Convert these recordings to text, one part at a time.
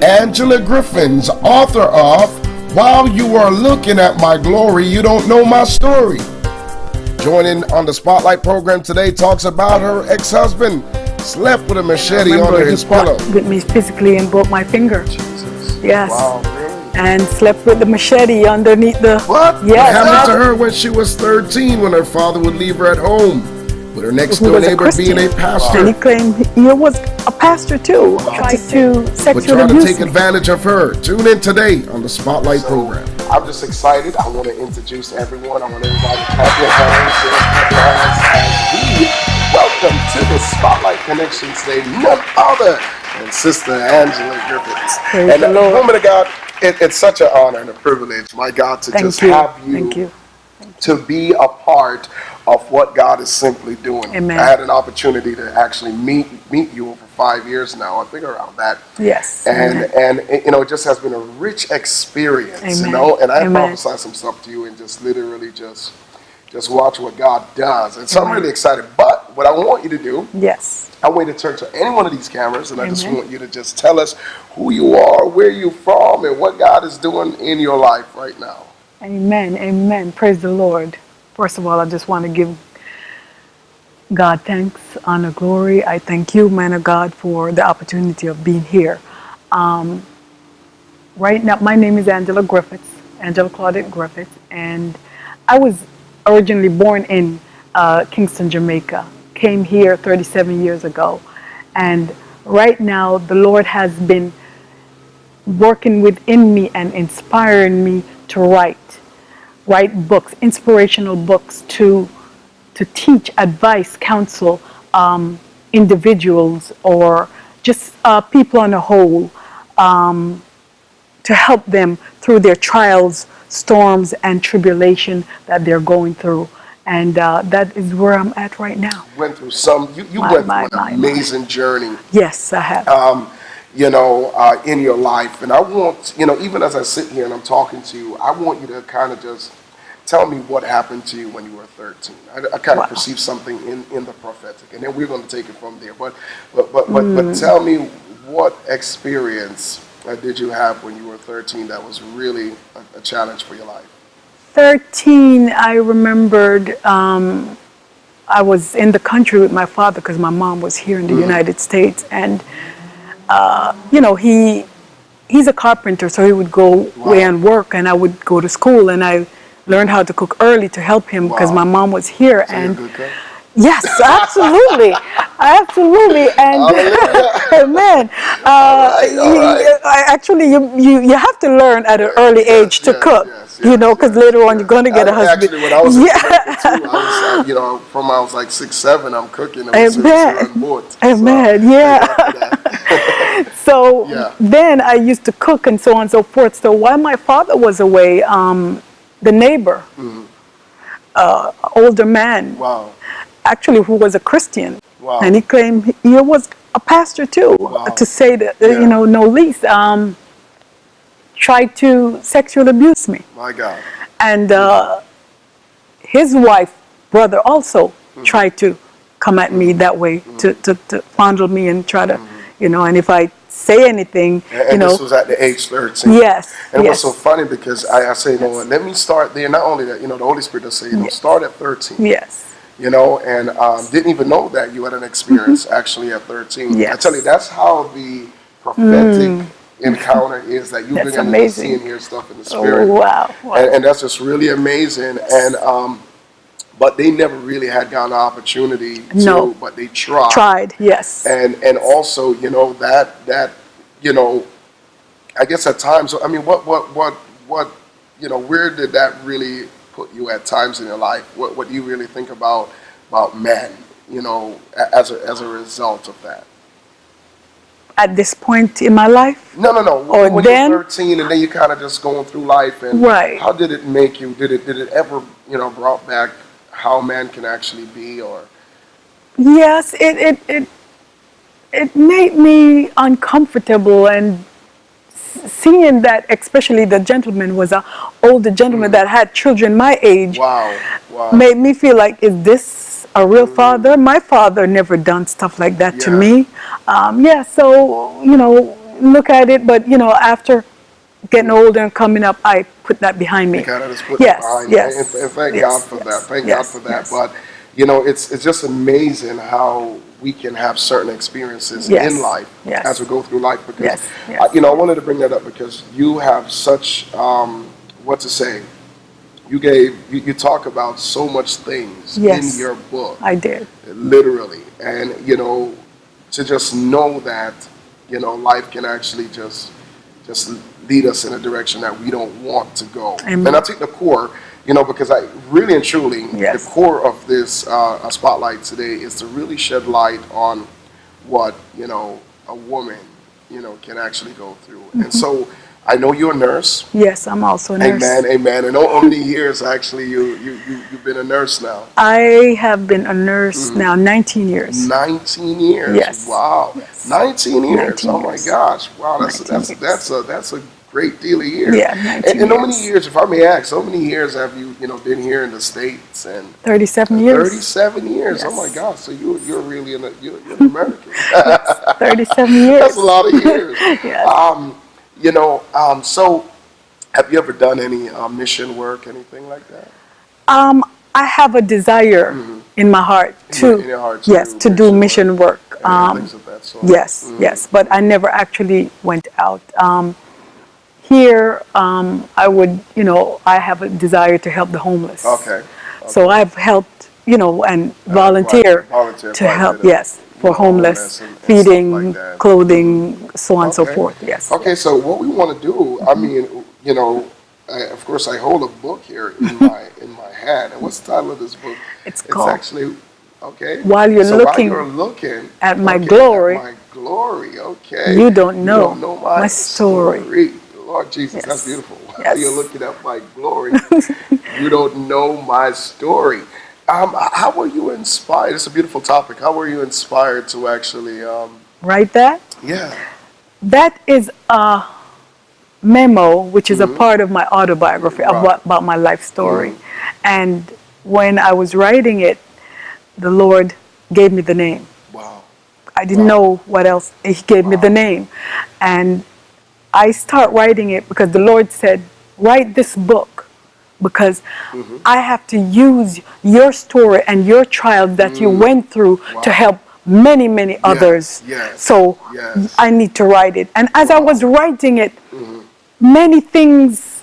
Angela Griffins, author of While You Are Looking at My Glory, You Don't Know My Story. Joining on the Spotlight program today talks about her ex-husband slept with a machete under his pillow. With me physically and broke my finger. Jesus. Yes. Wow, really? And slept with the machete underneath the... What? Yes. What happened to her when she was 13 when her father would leave her at home? With her next door neighbor being a pastor. And he claimed he was a pastor too. Tried to sexually trying to abuse take me. advantage of her. Tune in today on the Spotlight program. I'm just excited. I want to introduce everyone. I want everybody to clap your hands. Clap your hands as we welcome to the Spotlight Connection today, none other than Sister Angela Griffins. Praise And the Lord. woman of God, it's such an honor and a privilege, my God, to Thank just you. have you, Thank you. to be a part of what God is simply doing. Amen. I had an opportunity to actually meet you over 5 years now, I think around that. Yes. And you know, it just has been a rich experience, Amen. you know, and I Amen. prophesy some stuff to you and just literally just watch what God does. And so I'm Amen. really excited. But what I want you to do, Yes. I want you to turn to any one of these cameras and I just Amen. want you to just tell us who you are, where you're from, and what God is doing in your life right now. Amen. Amen. Praise the Lord. First of all, I just want to give God thanks, honor, glory. I thank you, man of God, for the opportunity of being here. Right now, my name is Angela Griffiths, Angela Claudette Griffiths, and I was originally born in Kingston, Jamaica. Came here 37 years ago. And right now, the Lord has been working within me and inspiring me to write books, inspirational books to teach, advise, counsel individuals or just people on a whole, to help them through their trials, storms, and tribulation that they're going through. And that is where I'm at right now. Went through you went through an amazing journey. Yes, I have. You know, in your life. And I want, you know, even as I sit here and I'm talking to you, I want you to kind of just tell me what happened to you when you were 13. I kind of perceive something in the prophetic, and then we're going to take it from there. But tell me, what experience did you have when you were 13 that was really a challenge for your life? 13, I remembered I was in the country with my father because my mom was here in the United States, and you know, he's a carpenter, so he would go away and work, and I would go to school, and I learned how to cook early to help him because my mom was here. So and you're a good cook? yes, absolutely, absolutely, and amen. Actually, you have to learn at an early age to cook, you know, because later on you're going to get a husband. Actually, when I was in Jamaica too, I was, you know, from I was like 6, 7, I'm cooking. Amen. Yeah. So then I used to cook and so on and so forth. So while my father was away, the neighbor, older man, actually who was a Christian, and he claimed he was a pastor too, to say that, you know, no least, tried to sexually abuse me. My God. And his wife, brother also tried to come at me that way, to fondle me and try to, you know, and if I say anything, and you know. this was at the age 13. Yes. And it was so funny because I say, you know what, let me start there. Not only that, you know, the Holy Spirit does say, you know, start at 13. Yes. You know, and didn't even know that you had an experience actually at 13. Yes. I tell you, that's how the prophetic encounter is, that you've been able to see and hear stuff in the Spirit. Oh, wow. And that's just really amazing. And but they never really had gotten an opportunity to, but they tried. Tried, yes. And also, you know, that you know, I guess at times, I mean, what you know, where did that really put you at times in your life? What do you really think about men, you know, as a result of that? At this point in my life? No. Or when then? you're 13 and then you kind of just going through life, and how did it make you? Did it ever, you know, brought back how man can actually be? Or yes, it made me uncomfortable, and seeing that, especially the gentleman was an older gentleman that had children my age. Made me feel like, is this a real father? My father never done stuff like that to me. So, you know, look at it, but you know, after getting older and coming up, I put that behind me. You kind of just put Yes, it behind yes, you. And thank yes, God for yes, that. Thank yes, God for that. yes. But, you know, it's just amazing how we can have certain experiences Yes, in life yes. as we go through life. Because, Yes, yes. you know, I wanted to bring that up because you have such, what to say, you talk about so much things Yes. in your book, I did. literally. And, you know, to just know that, you know, life can actually just lead us in a direction that we don't want to go. Amen. And I think the core, you know, because I really and truly, Yes. the core of this spotlight today is to really shed light on what, you know, a woman, you know, can actually go through. And so I know you're a nurse. Yes, I'm also a nurse. Amen, amen. And how many years actually you've been a nurse now? I have been a nurse now 19 years. 19 years. Yes. Wow. Yes. 19 years. 19 Oh my years. gosh. Wow. 19 years. That's a great deal of years. Yeah, 19 And how many years. years, if I may ask, how many years have you been here in the States? And 37 years. 37 years. Oh my Yes. gosh. So you're really you're an American. 37 years. That's a lot of years. Yes. You know, so have you ever done any mission work, anything like that? I have a desire in my heart to, In your heart yes, to do mission work. and things of that sort. Yes, yes, but I never actually went out. Here, I would, you know, I have a desire to help the homeless. Okay. So I've helped, you know, and volunteer volunteer to quite a help, bit of, yes, for homeless, and stuff feeding, like that. clothing, so on and so Okay. forth, yes. Okay, so what we want to do, I mean, you know, of course, I hold a book here in my hand. And what's the title of this book? It's called actually okay. While You're So Looking while you're looking at My okay, Glory, at my glory. Okay. You Don't Know my My Story. Lord Jesus, Yes. that's beautiful. While Yes. you're looking at my glory, you don't know my story. How were you inspired? It's a beautiful topic. How were you inspired to actually, Write that? yeah. That is a memo, which is a part of my autobiography Right. about my life story. And when I was writing it, the Lord gave me the name. Wow. I didn't know what else. He gave me the name. And I start writing it because the Lord said, write this book because I have to use your story and your trial that you went through to help many, many others. yes, So yes. I need to write it. And as I was writing it, many things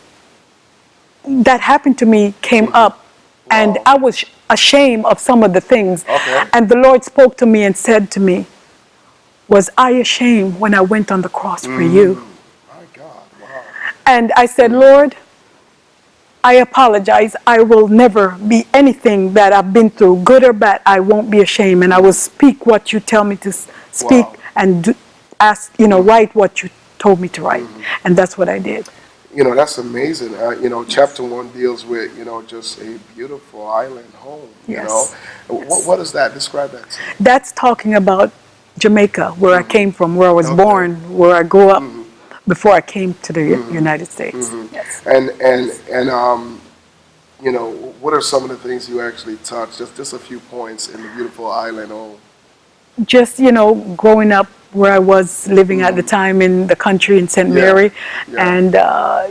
that happened to me came up, and I was ashamed of some of the things. Okay. And the Lord spoke to me and said to me, was I ashamed when I went on the cross for you? My God. Wow. And I said, Lord, I apologize. I will never be anything that I've been through, good or bad. I won't be ashamed, and I will speak what you tell me to speak Wow. and ask, you know, write what you told me to write. And that's what I did. You know, that's amazing. You know, chapter 1 deals with, you know, just a beautiful island home. You Yes. know, Yes. what is that? Describe that to me. That's talking about Jamaica, where I came from, where I was Okay. born, where I grew up before I came to the United States. Yes. And you know, what are some of the things you actually touched? Just a few points in the beautiful island home. Just, you know, growing up where I was living at the time in the country in St. Mary, yeah. and,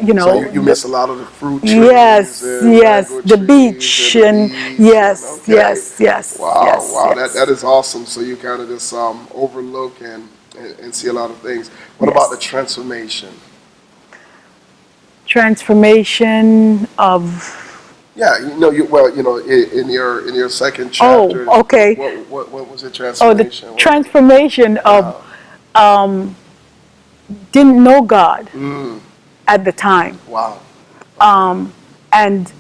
you know. So you miss a lot of the fruit trees. Yes, and yes, mango the trees beach, and the beach, yes, okay. yes, yes, Wow, yes, wow, yes. that is awesome. So you kind of just overlook and see a lot of things. What about the transformation? Transformation of. Yeah, you know, in your second chapter. Oh, okay. What was the Oh, transformation? the transformation of didn't know God at the time. Wow. And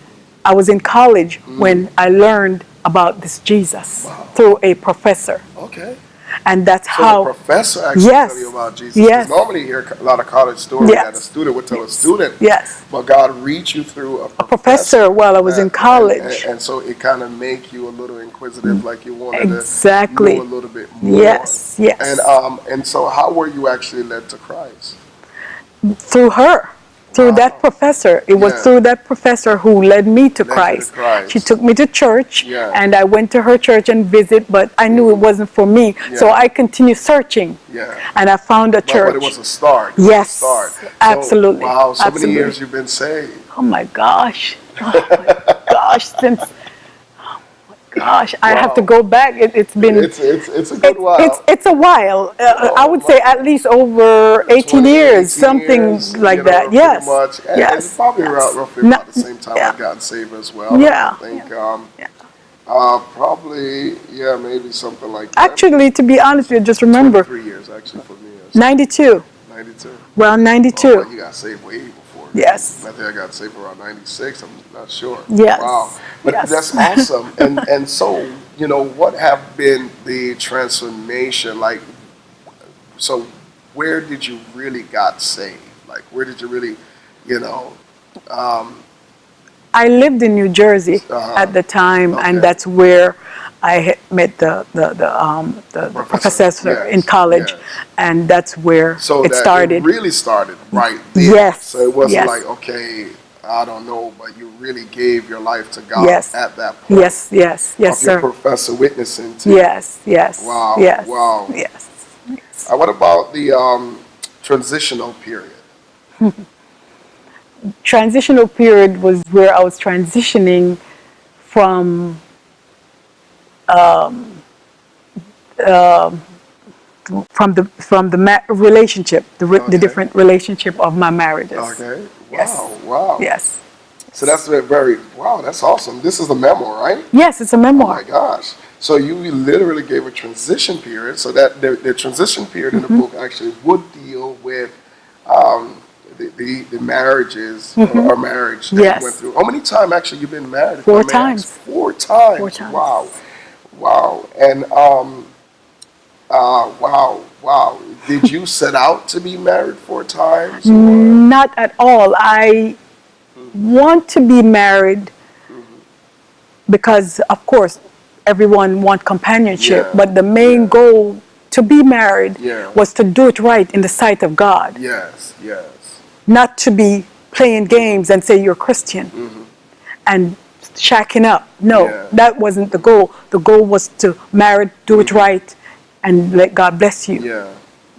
I was in college when I learned about this Jesus through a professor. Okay. And that's So how. the professor actually Yes. tell you about Jesus. 'Cause Yes. normally you hear a lot of college stories Yes. that a student would tell a student. Yes. But God reached you through a Professor while I was in and- college. And so it kind of make you a little inquisitive, like you wanted Exactly. to know a little bit more. Yes, yes. And so how were you actually led to Christ? Through her. through Wow. that professor. It was Yeah. through that professor who led me to Led you to Christ. Christ. She took me to church, Yeah. and I went to her church and visit, but I knew it wasn't for me. So Yeah. I continued searching, Yeah. and I found a church. But it was a start. It was Yes, a start. absolutely. So, wow, so Absolutely. many years you've been saved. Oh my gosh. Oh my gosh. Since, gosh, I have to Wow. go back. It's been. It's a good while. It's a while. I would say at least over 18 years, 18 something years, like you know, that. pretty Yes. much. And Yes. it's probably yes. roughly about the same time yeah. I got saved as well. Yeah. I think Yeah. probably, yeah, maybe something like that. Actually, to be honest with you, just remember 3 years actually for me. 92. 92. Well, 92. Oh, well, you got saved way before. Yes. I think I got saved around 96. I'm not sure. Yes. Wow. But Yes. that's awesome. And so, you know, what have been the transformation? Like, so where did you really got saved? Like, where did you really, you know, I lived in New Jersey Uh-huh. at the time, Okay. and that's where I had met the professor Yes, in college, yes. and that's where so it that started. it really started right there. Yes, So it wasn't yes. like, okay, I don't know, but you really gave your life to God Yes. at that point. Yes, yes, yes, Of your sir. professor witnessing to Yes, yes, Wow, yes, wow. yes. What about the transitional period? Transitional period was where I was transitioning from relationship, the Okay. different relationship of my marriages. Okay. Wow. Yes. Wow. Yes. So that's very wow. That's awesome. This is a memoir, right? Yes, it's a Oh memoir. my gosh. So you literally gave a transition period. So that the transition period in the book actually would deal with the marriages or marriage that Yes. you went through. How many times actually you've been married? if Four I may ask? times. 4 times. 4 times. Wow. Wow. And wow. Did you set out to be married 4 times? Or? Not at all. I want to be married because, of course, everyone wants companionship, Yeah. but the main goal to be married Yeah. was to do it right in the sight of God, Yes. Yes. not to be playing games and say you're Christian and shacking up. No, Yeah. that wasn't the goal. The goal was to marry, do it right, and let God bless you. Yeah.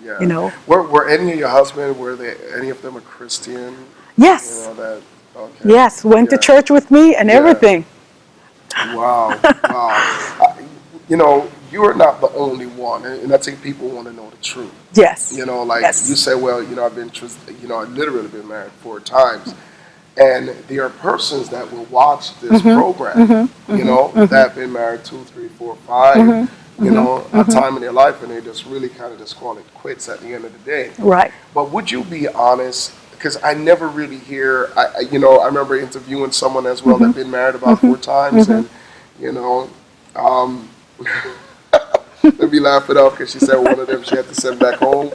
Yeah. You know. Were any of your husband, were they any of them a Christian? Yes. You know that. Okay. Yes, went to Yeah. church with me and Yeah. everything. Wow. Wow. You know, you are not the only one, and I think people want to know the truth. Yes. You know, like Yes. you say, well, you know, I've literally been married 4 times. And there are persons that will watch this program, you know, that have been married 2, 3, 4, 5, you know, a time in their life, and they just really kind of just call it quits at the end of the day. Right. But would you be honest? Because I never really hear, you know, I remember interviewing someone as well that been married about 4 times, and, you know, let me laugh it off because she said one of them she had to send back home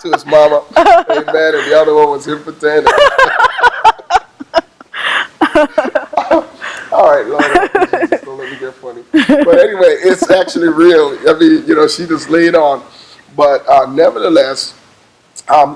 to his mama, amen, and the other one was impotent. All right, Lord, Jesus, don't let me get funny. But anyway, it's actually real. I mean, you know, she just laid on. But nevertheless,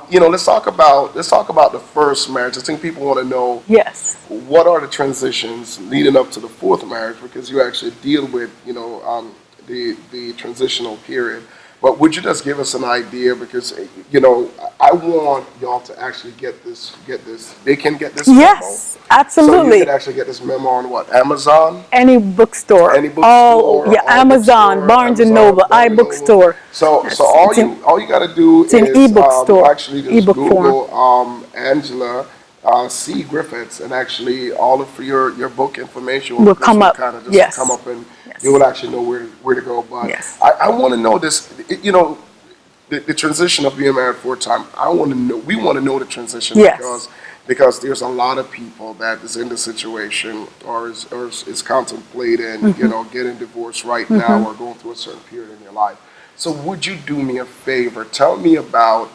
you know, let's talk about the first marriage. I think people want to know Yes. what are the transitions leading up to the 4th marriage, because you actually deal with, you know, the transitional period. But would you just give us an idea? Because, you know, I want y'all to actually get this. They can get this memo. Yes, So you absolutely. can actually get this memo on what? Amazon? Any bookstore. Any bookstore? Oh, yeah, all Amazon, bookstore, Barnes and Amazon, Noble, Barnes and Noble. iBookstore. So It's all you got to do it's in is ebook store, actually just ebook Google Angela C. Griffiths, and actually all of your book information Will come up. kind of just Yes. come up, and Yes. you will actually know where to go. But Yes. I want to know this. You know, the transition of being married 4 times. We want to know the transition, Yes. because there's a lot of people that is in the situation or is contemplating, you know, getting divorced right now or going through a certain period in your life. So would you do me a favor? Tell me about,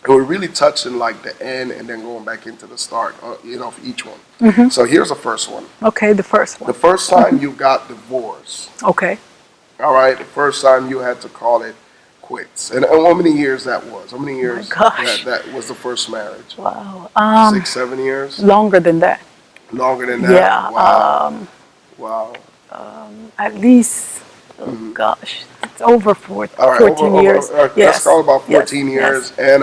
we're really touching like the end and then going back into the start, you know, for each one. So here's the first one. Okay, the first The one. first time you got divorced, Okay. all right, the first time you had to call it quits. And how many years that was? How many years gosh. that was the first marriage? Wow. 6, 7 years? Longer than that. Longer than that? Yeah. Wow. Wow. At least, oh gosh, it's over All right, 14 years. Let's Yes. call it about 14 Yes. years. And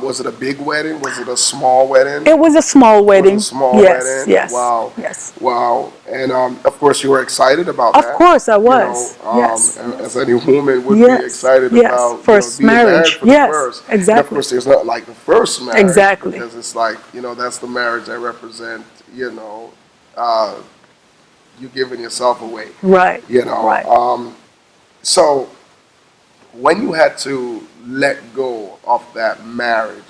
was it a big wedding? Was it a small wedding? It was a small wedding. Was it a small yes. wedding? Yes. Wow. Yes. Wow. And of course, you were excited about Of that. course, I You was. know, Yes. as any woman would Yes. be excited Yes. about First being married marriage. for the Yes. first. Exactly. And of course, there's not like the first marriage. Exactly. Because it's like, that's the marriage that represent, you giving yourself away. Right. Right. So when you had to let go of that marriage,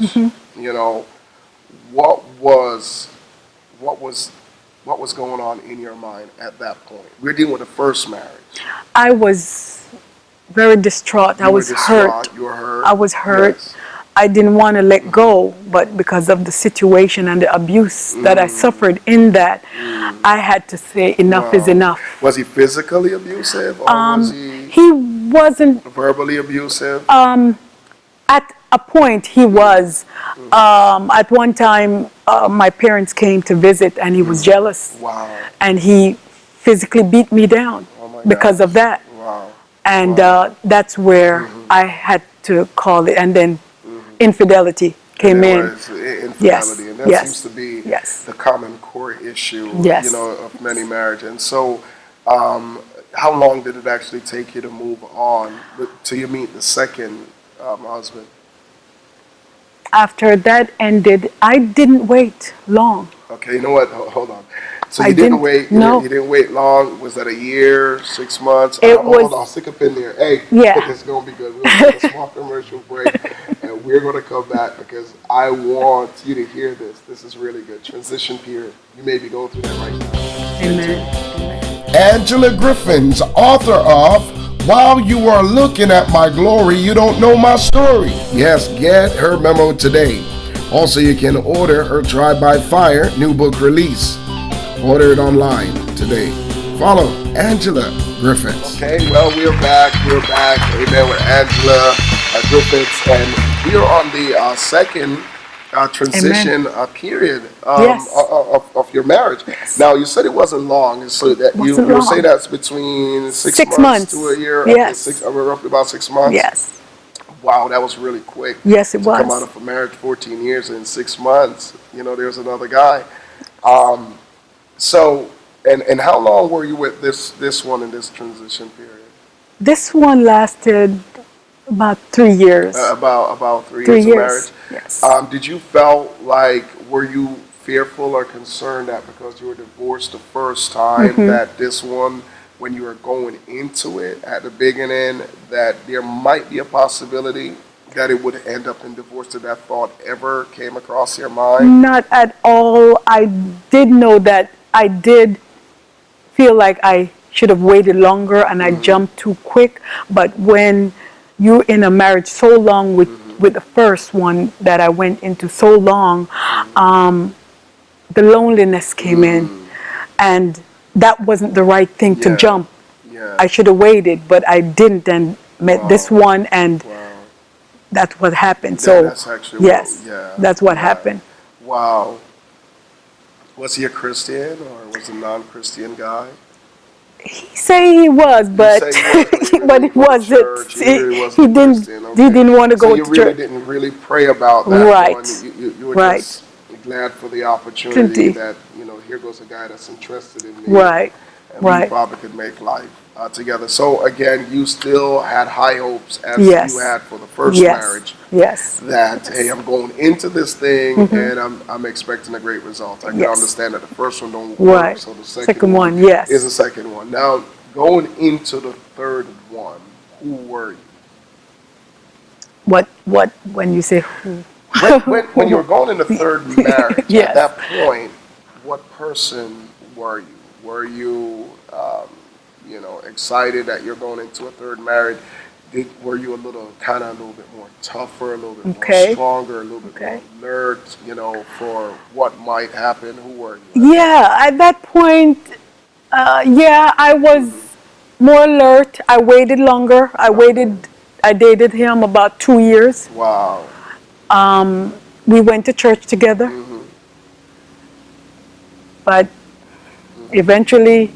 what was going on in your mind at that point? We're dealing with the first marriage. I was very distraught. I was hurt. You were hurt. I was hurt. Yes. I didn't want to let go, but because of the situation and the abuse that I suffered in that, I had to say enough is enough. Was he physically abusive, or was He wasn't. verbally abusive? At a point, he was. At one time, my parents came to visit, and he was jealous, Wow. and he physically beat me down Oh my because of that. Wow. And that's where I had to call it. And then infidelity came There in. was infidelity, Yes, and that yes, seems to be yes. the common core issue, Yes. of many marriages. And so, how long did it actually take you to move on till you meet the second husband? After that ended, I didn't wait long. Okay, you know what? Hold on. So I you didn't didn't- wait. no. You didn't wait long. Was that a year, 6 months? It Hold was- on. Stick a pin there. Hey, Yeah. it's gonna be good. We'll take a small commercial break, and we're gonna come back because I want you to hear this. This is really good. Transition period. You may be going through that right now. Amen. Angela Griffin's author of While You Are Looking at My Glory, You Don't Know My Story. Yes, get her memo today. Also, you can order her Tried by Fire new book release. Order it online today. Follow Angela Griffiths. Okay, well, we're back. We're back. Amen. With Angela Griffiths, and we are on the second transition period Yes. of your marriage. Yes. Now, you said it wasn't long, so that you Wasn't were long. saying that's between 6 6 months to months. a year. Yes. Okay, roughly about 6 months. Yes. Wow, that was really quick. Yes, it to come was. out of a marriage 14 years in 6 months. There's another guy. So, and how long were you with this one in this transition period? This one lasted about 3 years. About 3 3 years, years. of marriage. Yes. Did you felt like, were you fearful or concerned that because you were divorced the first time Mm-hmm. that this one, when you were going into it at the beginning, that there might be a possibility that it would end up in divorce? Did that thought ever came across your mind? Not at all. I did know that I did feel like I should have waited longer and I jumped too quick. But when you're in a marriage so long with the first one that I went into so long, the loneliness came in, and that wasn't the right thing to Yeah. jump. Yeah. I should have waited, but I didn't, and met this one, and Wow. that's what happened. Yeah, So that's actually yes, that's what Yeah. happened. Wow. Was he a Christian or was he a non-Christian guy? He say he was, but You say he was, but he it wasn't. He didn't. He didn't want to So go you to really church. didn't really pray about that Right. one. You were Right. just glad for the opportunity Plenty. that, here goes a guy that's interested in me. Right. And we Right. probably could make life together. So again, you still had high hopes as Yes. you had for the first Yes. marriage. Yes. That, hey, I'm going into this thing and I'm expecting a great result. I can Yes. understand that the first one don't work, Right. so the second Second one one, yes. is the second one. Now, going into the third one, who were you? What? When you say who? When you were going into third marriage, Yes. at that point, what person were you? Were you, excited that you're going into a third marriage? Were you a little bit more tougher, a little bit more Okay. stronger, a little bit Okay. more alert, for what might happen? Who were you? Yeah, at that point, I was more alert. I waited longer. I dated him about 2 years. Wow. We went to church together. But eventually,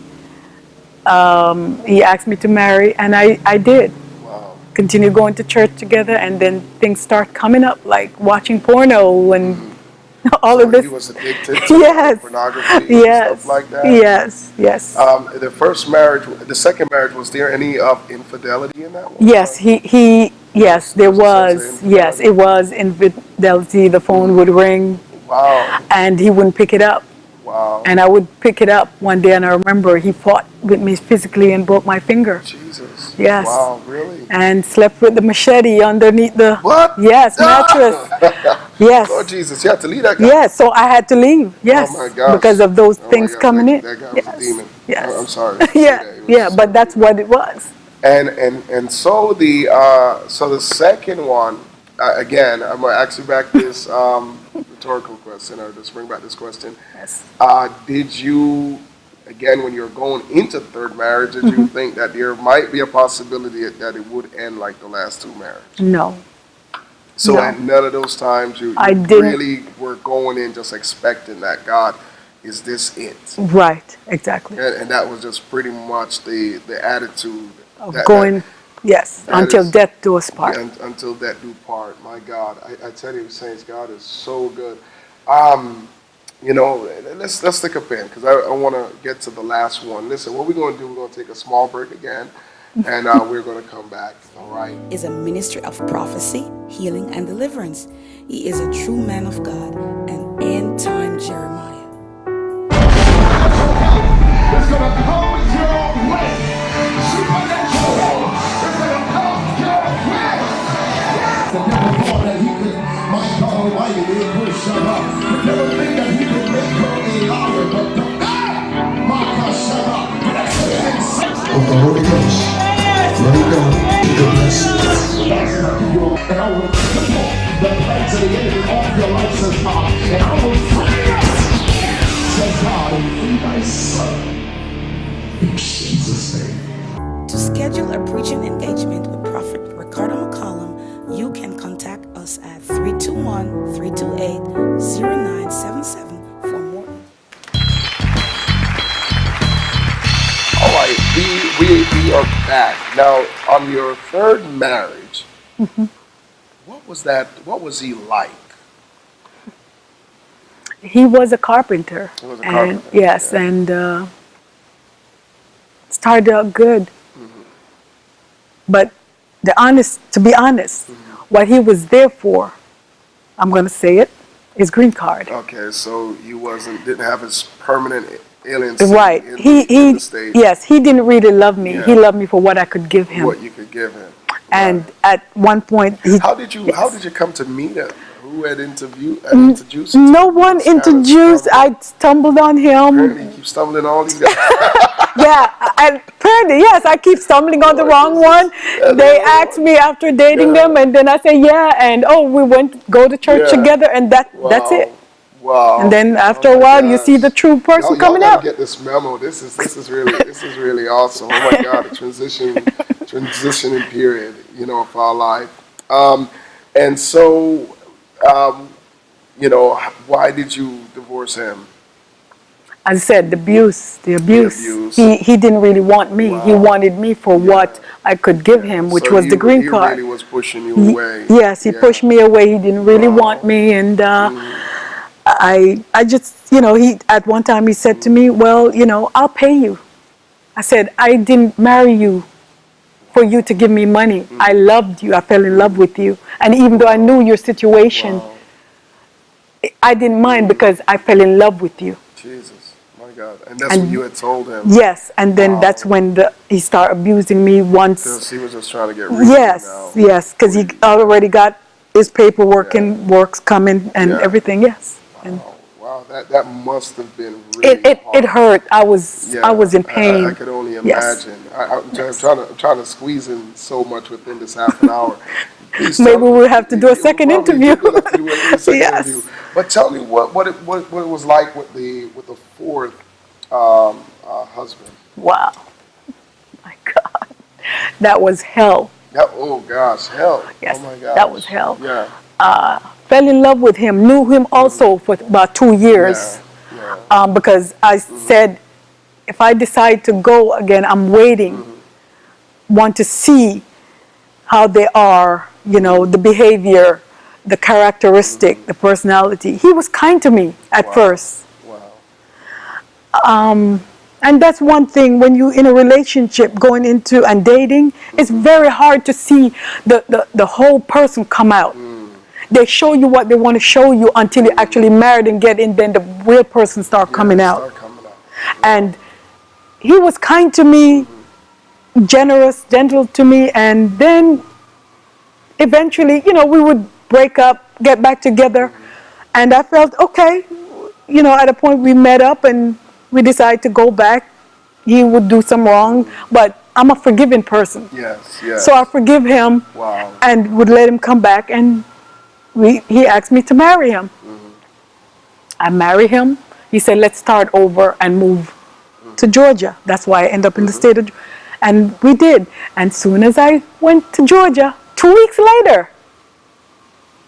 he asked me to marry, and I did. Wow. Continue going to church together, and then things start coming up, like watching porno and all So of this. he was addicted to Yes. pornography Yes. and stuff like that? Yes. Yes. The first marriage, the second marriage, was there any infidelity in that one? Yes. Yes, there Was a sense was. of Yes, it was infidelity. The phone would ring, Wow. and he wouldn't pick it up. Wow. And I would pick it up one day, and I remember he fought with me physically and broke my finger. Jesus. Yes. Wow, really? And slept with the machete underneath the What? Yes, mattress. Yes. Lord Jesus, you had to leave that guy. Yes, so I had to leave. Yes. Oh my gosh. Because of those Oh my things God, coming in. That guy Yes. was a demon. Yes. I'm sorry. to say Yeah, that. It was yeah, so- but that's what it was. And so the second one, again, I'm gonna ask you back this rhetorical question, or just bring back this question. Yes. Did you, again, when you were going into third marriage, did Mm-hmm. you think that there might be a possibility that it would end like the last two marriages? No. So No. at none of those times you I didn't- really were going in just expecting that God, is this it? Right, exactly. And that was just pretty much the attitude. Of that- going, yes, that until is- death do us part. until death do part. My God, I tell you, saints, God is so good. Let's take a pen, because I want to get to the last one. Listen, what we're going to do, we're going to take a small break again, and we're going to come back. All right. Is a ministry of prophecy, healing, and deliverance. He is a true man of God, an end-time Jeremiah. It's gonna come your way. Supernatural. It's gonna come your way. The devil thought that he could, my God Almighty, he would shut up. The devil think that he could make her a liar, but the my God, shut up. Of the Holy Ghost. Let it go. The blessings. And I will cripple the plans of the enemy off your life, says God. And I will free you, says God, and free my son. In Jesus' name. To schedule a preaching engagement with Prophet Ricardo McCollum, you can contact us at 321-328-0977 for more. All right, we are back. Now, on your third marriage, what was that? What was he like? He was a carpenter. He was a and carpenter, yes, yeah. and started out good. But to be honest, what he was there for, I'm going to say it, is green card. Okay, so he didn't have his permanent alien Right. in He the state. yes, he didn't really love me. Yeah. He loved me for what I could give him. What you could give him. And Right. at one point, How did you come to meet him? Who had introduced you? no to one this kind of introduced. stuff? I stumbled on him. Apparently you keep stumbling all these guys. Yeah, and apparently, yes, I keep stumbling on the wrong one. They asked me after dating them, and then I say, yeah, and we go to church Yeah. together, and that's it. Wow. And then after Oh a my while, you gosh. see the true person Y'all coming gotta out. get this memo. This is really awesome. Oh my God, the transitioning period, of our life. And so, why did you divorce him? As I said, the abuse. abuse. He didn't really want me. He Wow. wanted me for what I could give him, which So was the green he card. really was pushing you away. Yes, he Yeah. pushed me away. He didn't really Wow. want me, and I just, he at one time he said to me, "Well, I'll pay you." I said, "I didn't marry you for you to give me money. I loved you. I fell in love with you, and even though I knew your situation, Wow. I didn't mind because I fell in love with you." Jesus, my God. And that's what you had told him. Yes, and then Wow. that's when he started abusing me once. Because he was just trying to get rid of Yes, you now. yes, because he already got his paperwork Yeah. and works coming and Yeah. everything. Yes, and Wow, that must have been really it hurt. I was in Yeah, pain. I could only Yes. imagine. I'm trying to squeeze in so much within this half an hour. Please Maybe tell me- we'll have to do a we'll second probably interview. do a second Yes. interview. But tell me what it was like with the fourth husband. Wow, my God, that was hell. Oh gosh, hell. Yes, Oh my gosh. that was hell. Yeah. Fell in love with him, knew him also for about 2 years. Yeah. Because I said, if I decide to go again, I'm waiting, want to see how they are, the behavior, the characteristic, the personality. He was kind to me at first. Wow. And that's one thing when you're in a relationship going into and dating, it's very hard to see the whole person come out. They show you what they want to show you until you're actually married and get in, then the real person start coming out. Start coming out. And he was kind to me, generous, gentle to me, and then eventually, we would break up, get back together, and I felt okay. At a point we met up and we decided to go back. He would do some wrong, but I'm a forgiving person. Yes. So I forgive him. Wow. And would let him come back, and he asked me to marry him. I married him. He said, let's start over and move to Georgia. That's why I ended up in the state of Georgia. And we did. And soon as I went to Georgia, 2 weeks later,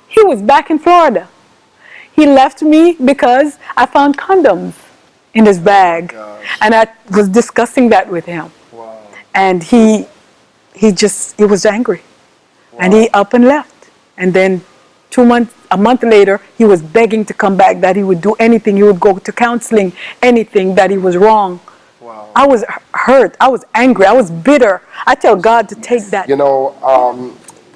he was back in Florida. He left me because I found condoms in his bag. And I was discussing that with him. Wow. And he was angry. And he up and left. And then a month later, he was begging to come back, that he would do anything. He would go to counseling, anything, that he was wrong. Wow. I was hurt. I was angry. I was bitter. I tell God to take that.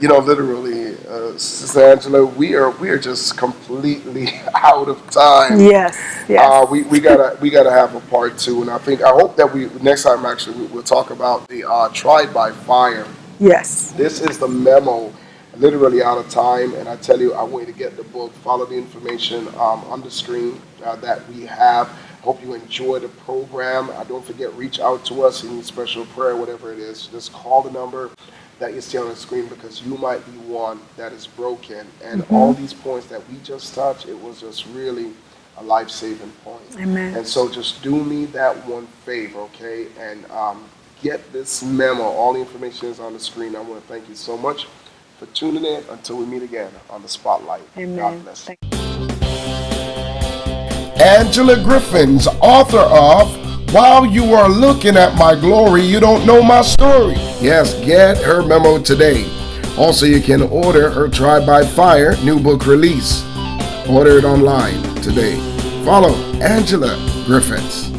Literally, Sister Angela, we are just completely out of time. Yes. We gotta have a part 2, and I hope that next time actually we'll talk about the Tried by Fire. Yes. This is the memo. Literally out of time, and I tell you, I want you to get the book. Follow the information on the screen that we have. Hope you enjoy the program. Don't forget, reach out to us. You need special prayer, whatever it is. Just call the number that you see on the screen, because you might be one that is broken. And all these points that we just touched, it was just really a life-saving point. Amen. And so just do me that one favor, okay? And get this memo. All the information is on the screen. I want to thank you so much for tuning in. Until we meet again on the Spotlight. Amen. God bless. Angela Griffin's author of While You Are Looking at My Glory, You Don't Know My Story. Yes, get her memo today. Also, you can order her Tried by Fire new book release. Order it online today. Follow Angela Griffiths.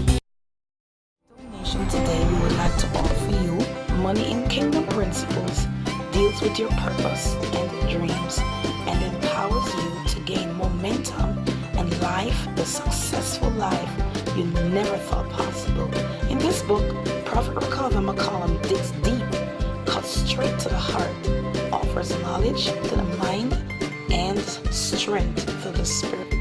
Donation today, we would like to offer you Money in Kingdom Principles, deals with your purpose and dreams, and empowers you to gain momentum and life, the successful life you never thought possible. In this book, Prophet Ricardo McCollum digs deep, cuts straight to the heart, offers knowledge to the mind and strength to the spirit.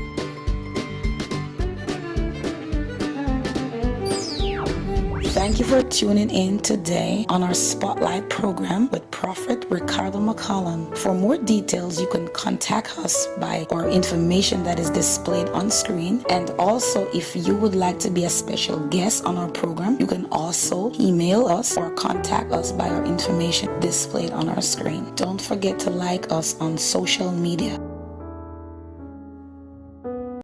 Thank you for tuning in today on our Spotlight program with Prophet Ricardo McCollum. For more details, you can contact us by our information that is displayed on screen. And also, if you would like to be a special guest on our program, you can also email us or contact us by our information displayed on our screen. Don't forget to like us on social media.